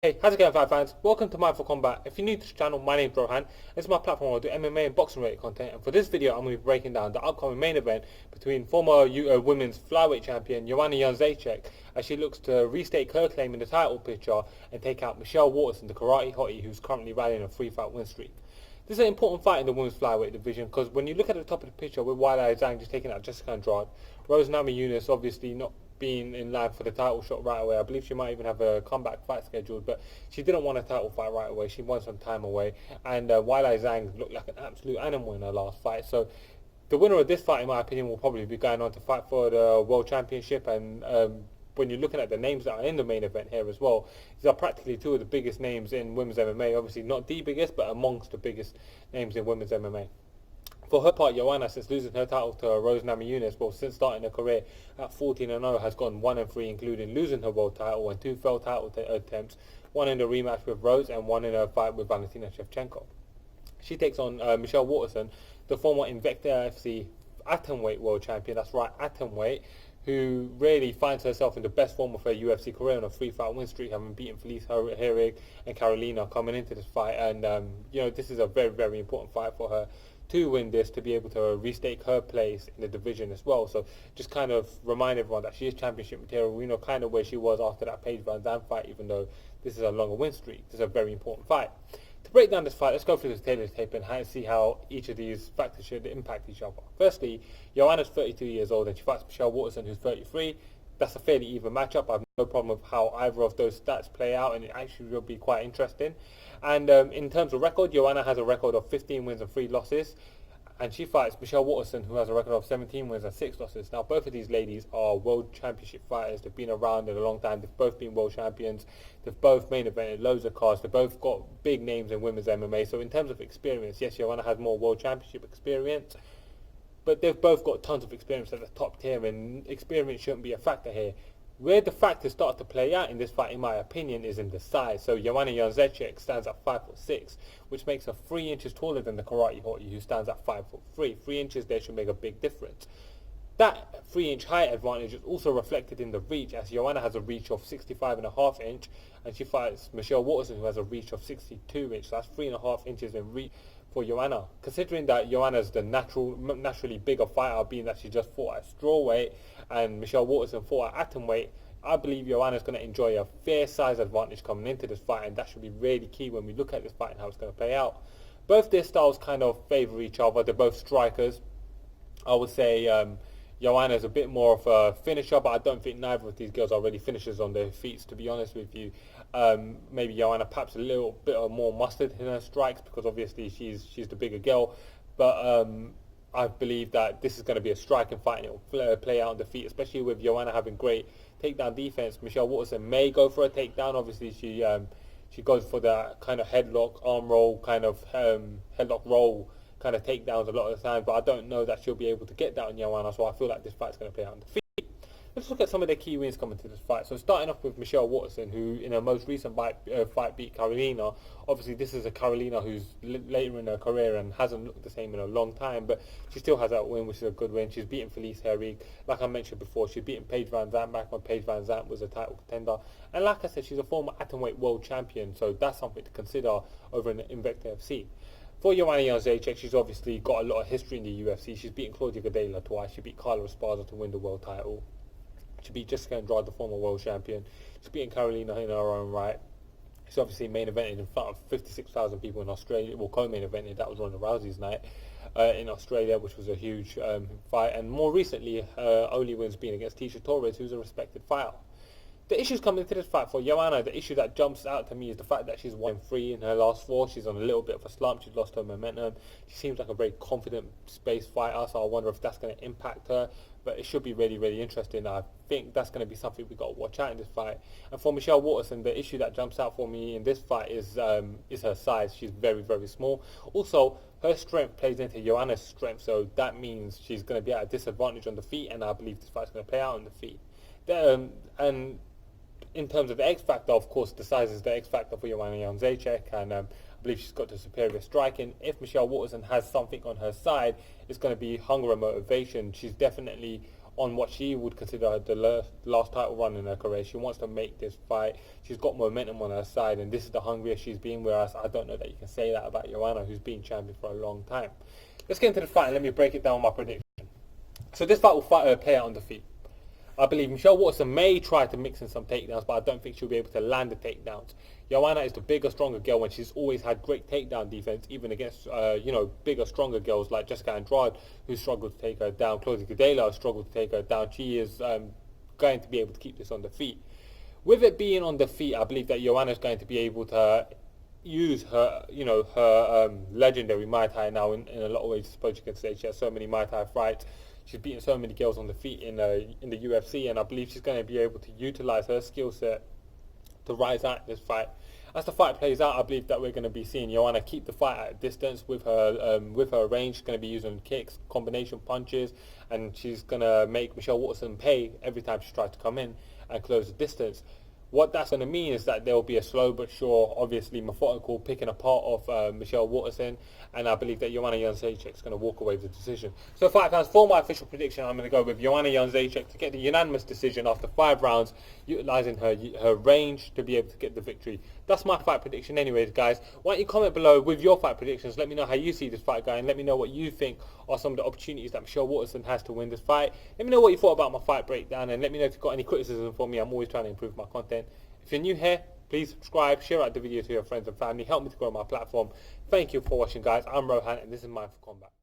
Hey, how's it going, fight fans? Welcome to Mindful Combat. If you're new to this channel, my name's Rohan. This is my platform where I do MMA and boxing related content. And for this video, I'm going to be breaking down the upcoming main event between former women's flyweight champion Joanna Jedrzejczyk as she looks to restake her claim in the title picture and take out Michelle Waterson, the karate hottie who's currently riding a 3-fight win streak. This is an important fight in the women's flyweight division because when you look at the top of the picture with Weili Zhang just taking out Jessica Andrade, Rose Namajunas obviously not being in line for the title shot right away. I believe she might even have a comeback fight scheduled, but she didn't want a title fight right away. She won some time away, and Weili Zhang looked like an absolute animal in her last fight. So the winner of this fight, in my opinion, will probably be going on to fight for the World Championship. And when you're looking at the names that are in the main event here as well, these are practically two of the biggest names in women's MMA. Obviously not the biggest, but amongst the biggest names in women's MMA. For her part, Joanna, since losing her title to Rose Namajunas, well, since starting her career at 14-0, has gone 1-3, including losing her world title and 2 failed title attempts, one in the rematch with Rose and one in her fight with Valentina Shevchenko. She takes on Michelle Waterson, the former Invicta FC atomweight world champion, that's right, atomweight, who really finds herself in the best form of her UFC career on a 3-fight win streak, having beaten Felice Herrig and Carolina coming into this fight. And, this is a very, very important fight for her to win this, to be able to restake her place in the division as well. So just kind of remind everyone that she is championship material. We know kind of where she was after that Paige Van Zandt fight, even though this is a longer win streak. This is a very important fight. To break down this fight, let's go through this Taylor's tape and see how each of these factors should impact each other. Firstly, Joanna's 32 years old and she fights Michelle Waterson, who's 33. That's a fairly even matchup. I have no problem with how either of those stats play out, and it actually will be quite interesting. And in terms of record, Joanna has a record of 15 wins and 3 losses. And she fights Michelle Waterson, who has a record of 17 wins and 6 losses. Now, both of these ladies are world championship fighters. They've been around in a long time. They've both been world champions. They've both main evented loads of cards. They've both got big names in women's MMA. So in terms of experience, yes, Joanna has more world championship experience, but they've both got tons of experience at the top tier, and experience shouldn't be a factor here. Where the factors start to play out in this fight, in my opinion, is in the size. So Joanna Jedrzejczyk stands at 5'6", which makes her 3 inches taller than the karate hottie, who stands at 5'3". 3 inches there should make a big difference. That 3-inch height advantage is also reflected in the reach, as Joanna has a reach of 65.5 inch, and she fights Michelle Waterson, who has a reach of 62 inch. So that's 3.5 inches in reach for Joanna. Considering that Joanna's the naturally bigger fighter, being that she just fought at strawweight and Michelle Waterson fought at atomweight, I believe Joanna's going to enjoy a fair size advantage coming into this fight, and that should be really key when we look at this fight and how it's going to play out. Both their styles kind of favour each other. They're both strikers. I would say Joanna's a bit more of a finisher, but I don't think neither of these girls are really finishers on their feet, to be honest with you. Maybe Joanna perhaps a little bit more mustard in her strikes because obviously she's the bigger girl, but I believe that this is going to be a striking fight and it will play out on the feet, especially with Joanna having great takedown defense. Michelle Waterson may go for a takedown. Obviously she goes for that kind of headlock, arm roll, kind of headlock roll kind of takedowns a lot of the time, but I don't know that she'll be able to get that on Joanna, so I feel like this fight's going to play out on the feet. Let's look at some of the key wins coming to this fight. So starting off with Michelle Waterson, who in her most recent fight beat Carolina. Obviously this is a Carolina who's later in her career and hasn't looked the same in a long time, but she still has that win, which is a good win. She's beaten Felice Herrig. Like I mentioned before, she's beaten Paige Van Zandt back when Paige Van Zandt was a title contender. And like I said, she's a former atomweight world champion, so that's something to consider over in Invicta FC. For Joanna Jedrzejczyk, she's obviously got a lot of history in the UFC. She's beaten Claudia Gadelha twice. She beat Carla Esparza to win the world title. She beat Jessica Andrade, the former world champion. She's beaten Carolina in her own right. She's obviously main evented in front of 56,000 people in Australia. Well, co-main evented, that was Ronda Rousey's night in Australia, which was a huge fight. And more recently, her only wins being against Tecia Torres, who's a respected fighter. The issues coming into this fight for Joanna, the issue that jumps out to me is the fact that she's 1-3 in her last 4. She's on a little bit of a slump. She's lost her momentum. She seems like a very confident space fighter, so I wonder if that's going to impact her. But it should be really, really interesting. I think that's going to be something we've got to watch out in this fight. And for Michelle Waterson, the issue that jumps out for me in this fight is her size. She's very, very small. Also, her strength plays into Joanna's strength, so that means she's going to be at a disadvantage on the feet, and I believe this fight's going to play out on the feet. And in terms of the X factor, of course, the size is the X factor for Joanna Jedrzejczyk, and I believe she's got the superior striking. If Michelle Waterson has something on her side, it's going to be hunger and motivation. She's definitely on what she would consider the last title run in her career. She wants to make this fight. She's got momentum on her side, and this is the hungriest she's been, whereas I don't know that you can say that about Joanna, who's been champion for a long time. Let's get into the fight and let me break it down with my prediction. So this fight will play out on the feet. I believe Michelle Waterson may try to mix in some takedowns, but I don't think she'll be able to land the takedowns. Joanna is the bigger, stronger girl, and she's always had great takedown defense, even against, bigger, stronger girls like Jessica Andrade, who struggled to take her down. Claudia Gadelha struggled to take her down. She is going to be able to keep this on the feet. With it being on the feet, I believe that Joanna is going to be able to use her, legendary Muay Thai now in a lot of ways. I suppose you can say she has so many Muay Thai fights. She's beaten so many girls on the feet in the UFC, and I believe she's going to be able to utilize her skill set to rise out in this fight. As the fight plays out, I believe that we're going to be seeing Joanna keep the fight at a distance with her range. She's going to be using kicks, combination punches, and she's going to make Michelle Waterson pay every time she tries to come in and close the distance. What that's going to mean is that there will be a slow but sure, obviously methodical picking apart of Michelle Waterson, and I believe that Joanna Jedrzejczyk is going to walk away with the decision. So fight fans, for my official prediction, I'm going to go with Joanna Jedrzejczyk to get the unanimous decision after 5 rounds, utilising her range to be able to get the victory. That's my fight prediction anyways, guys. Why don't you comment below with your fight predictions? Let me know how you see this fight going. Let me know what you think are some of the opportunities that Michelle Waterson has to win this fight. Let me know what you thought about my fight breakdown, and let me know if you've got any criticism for me. I'm always trying to improve my content. If you're new here, please subscribe, share out the video to your friends and family. Help me to grow my platform. Thank you for watching, guys. I'm Rohan, and this is Mindful Combat.